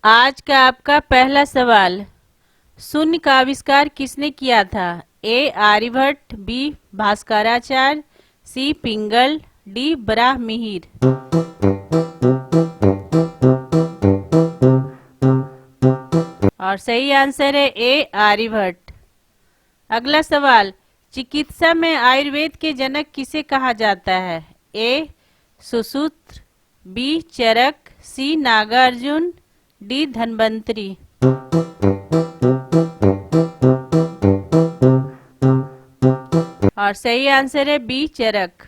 आज का आपका पहला सवाल, शून्य का आविष्कार किसने किया था? ए आर्यभट्ट, बी भास्कराचार्य, सी पिंगल, डी बराहमिहिर। और सही आंसर है ए आर्यभट्ट। अगला सवाल, चिकित्सा में आयुर्वेद के जनक किसे कहा जाता है? ए सुश्रुत, बी चरक, सी नागार्जुन, डी धन्वंतरी। और सही आंसर है बी चरक।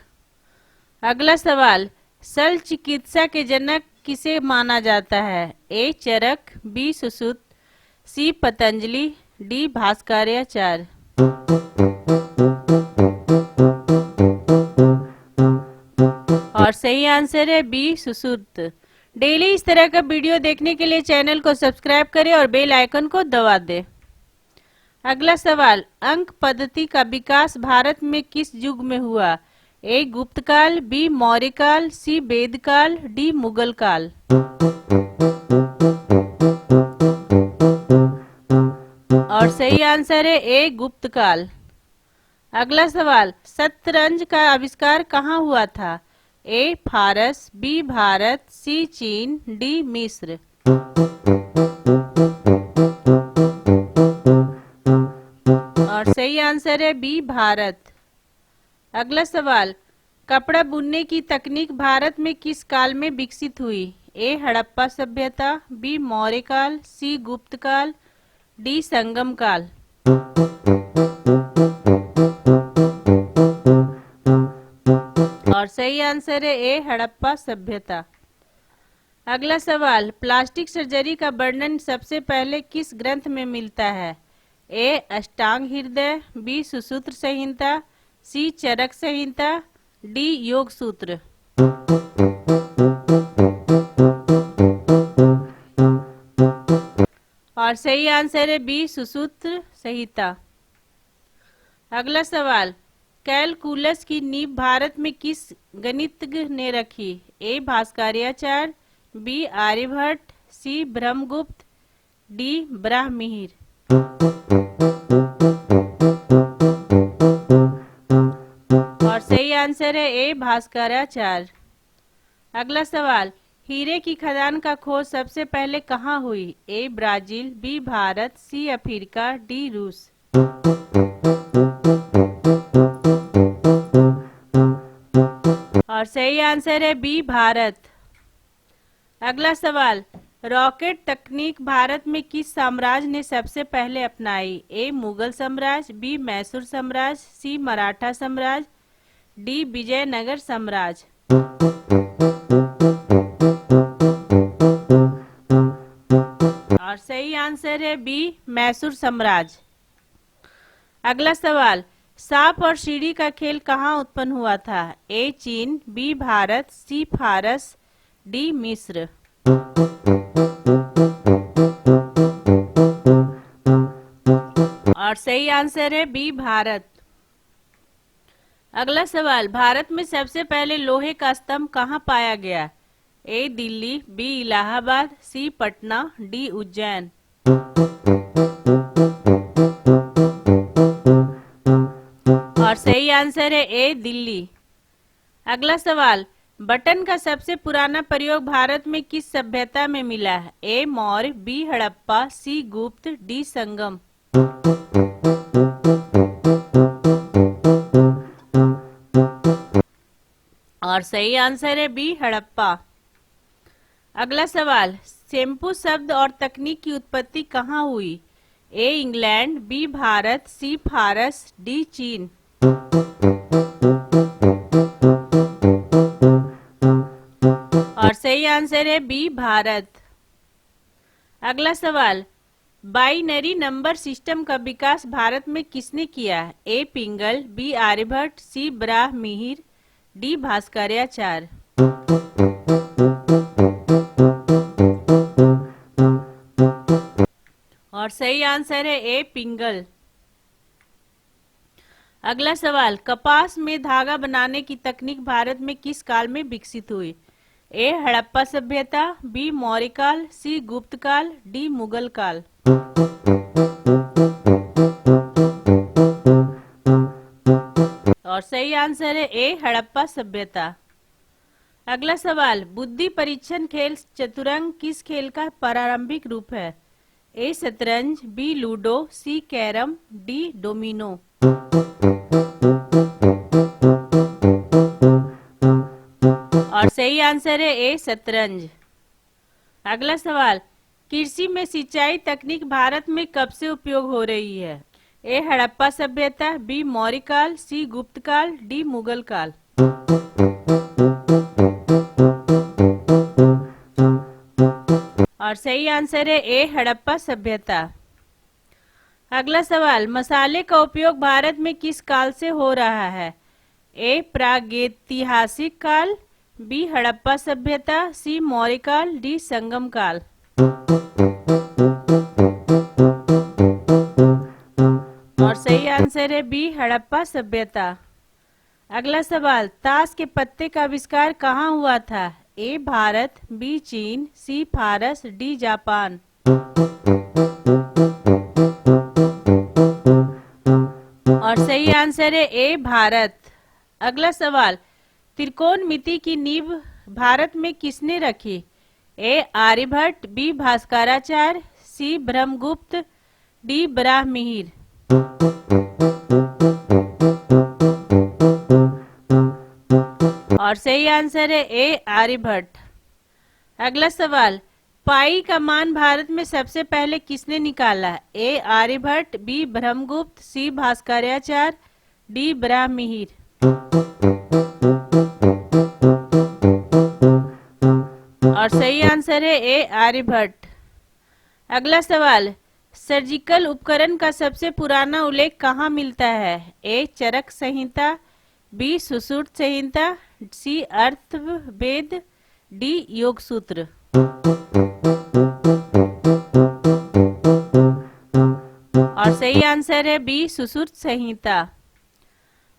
अगला सवाल, शल्य चिकित्सा के जनक किसे माना जाता है? ए चरक, बी सुश्रुत, सी पतंजलि, डी भास्कराचार्य। और सही आंसर है बी सुश्रुत। डेली इस तरह का वीडियो देखने के लिए चैनल को सब्सक्राइब करें और बेल आइकन को दबा दें। अगला सवाल, अंक पद्धति का विकास भारत में किस युग में हुआ? ए गुप्त काल, बी मौर्य काल, सी वेद काल, डी मुगल काल। और सही आंसर है ए गुप्त काल। अगला सवाल, शतरंज का आविष्कार कहाँ हुआ था? ए फारस, बी भारत, सी चीन, डी मिस्र। और सही आंसर है बी भारत। अगला सवाल, कपड़ा बुनने की तकनीक भारत में किस काल में विकसित हुई? ए हड़प्पा सभ्यता, बी मौर्य काल, सी गुप्त काल, डी संगम काल। और सही आंसर है ए हड़प्पा सभ्यता। अगला सवाल, प्लास्टिक सर्जरी का वर्णन सबसे पहले किस ग्रंथ में मिलता है? ए अष्टांग हृदय, बी सुश्रुत संहिता, सी चरक संहिता, डी योग सूत्र। और सही आंसर है बी सुश्रुत संहिता। अगला सवाल, कैलकुलस की नींव भारत में किस गणितज्ञ ने रखी? ए भास्कराचार्य, बी आर्यभट्ट, सी ब्रह्मगुप्त, डी बराहमिहिर। और सही आंसर है ए भास्कराचार्य। अगला सवाल, हीरे की खदान का खोज सबसे पहले कहाँ हुई? A Brazil, B Bharat, C Africa, D रूस। और सही आंसर है बी भारत। अगला सवाल, रॉकेट तकनीक भारत में किस साम्राज्य ने सबसे पहले अपनाई? ए मुगल साम्राज्य, बी मैसूर साम्राज्य, सी मराठा साम्राज्य, डी विजयनगर साम्राज्य। और सही आंसर है बी मैसूर साम्राज्य। अगला सवाल, सांप और सीढ़ी का खेल कहाँ उत्पन्न हुआ था? ए चीन, बी भारत, सी फारस, डी मिस्र। और सही आंसर है बी भारत। अगला सवाल, भारत में सबसे पहले लोहे का स्तंभ कहाँ पाया गया? ए दिल्ली, बी इलाहाबाद, सी पटना, डी उज्जैन। और सही आंसर है ए दिल्ली। अगला सवाल, बटन का सबसे पुराना प्रयोग भारत में किस सभ्यता में मिला है? ए मौर्य, बी हड़प्पा, सी गुप्त, डी संगम। और सही आंसर है बी हड़प्पा। अगला सवाल, शैम्पू शब्द और तकनीक की उत्पत्ति कहाँ हुई? ए इंग्लैंड, बी भारत, सी फारस, डी चीन। और सही आंसर है बी भारत। अगला सवाल, बाइनरी नंबर सिस्टम का विकास भारत में किसने किया? ए पिंगल, बी आर्यभट्ट, सी बराहमिहिर, डी भास्कराचार्य। और सही आंसर है ए पिंगल। अगला सवाल, कपास में धागा बनाने की तकनीक भारत में किस काल में विकसित हुई? ए हड़प्पा सभ्यता, बी मौर्य काल, सी गुप्त काल, डी मुगल काल। और सही आंसर है ए हड़प्पा सभ्यता। अगला सवाल, बुद्धि परीक्षण खेल चतुरंग किस खेल का प्रारंभिक रूप है? ए शतरंज, बी लूडो, सी कैरम, डी डोमिनो। और सही आंसर है ए शतरंज। अगला सवाल, कृषि में सिंचाई तकनीक भारत में कब से उपयोग हो रही है? ए हड़प्पा सभ्यता, बी मौर्य काल, सी गुप्त काल, डी मुगल काल। और सही आंसर है ए हड़प्पा सभ्यता। अगला सवाल, मसाले का उपयोग भारत में किस काल से हो रहा है? ए प्रागैतिहासिक काल, बी हड़प्पा सभ्यता, सी मौर्य काल, डी संगम काल। और सही आंसर है बी हड़प्पा सभ्यता। अगला सवाल, ताश के पत्ते का आविष्कार कहाँ हुआ था? ए भारत, बी चीन, सी फारस, डी जापान। और सही आंसर है ए भारत। अगला सवाल, त्रिकोणमिति की नींव भारत में किसने रखी? ए आर्यभट्ट, बी भास्कराचार्य, सी ब्रह्मगुप्त, डी बराहमिहिर। और सही आंसर है ए आर्यभट्ट। अगला सवाल, पाई का मान भारत में सबसे पहले किसने निकाला? ए आर्यभट्ट, बी ब्रह्मगुप्त, सी भास्कराचार्य, डी बराहमिहिर। और सही आंसर है ए आर्यभट्ट। अगला सवाल, सर्जिकल उपकरण का सबसे पुराना उल्लेख कहाँ मिलता है? ए चरक संहिता, बी सुश्रुत संहिता, सी अथर्ववेद, डी योग सूत्र। और सही आंसर है बी सुश्रुत संहिता।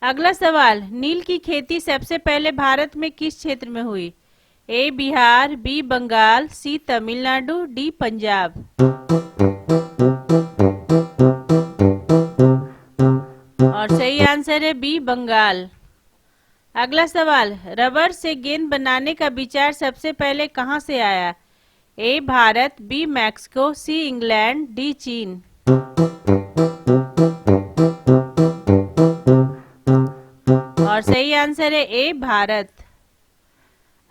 अगला सवाल, नील की खेती सबसे पहले भारत में किस क्षेत्र में हुई? ए बिहार, बी बंगाल, सी तमिलनाडु, डी पंजाब। और सही आंसर है बी बंगाल। अगला सवाल, रबर से गेंद बनाने का विचार सबसे पहले कहां से आया? A Bharat, B Mexico, C England, D चीन। और सही आंसर है ए भारत।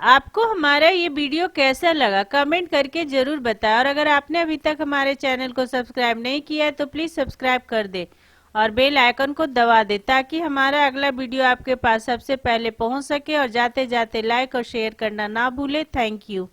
आपको हमारा ये वीडियो कैसा लगा कमेंट करके जरूर बताएं, और अगर आपने अभी तक हमारे चैनल को सब्सक्राइब नहीं किया है तो प्लीज सब्सक्राइब कर दे और बेल आइकन को दबा दे ताकि हमारा अगला वीडियो आपके पास सबसे पहले पहुंच सके। और जाते जाते लाइक और शेयर करना ना भूले। Thank you.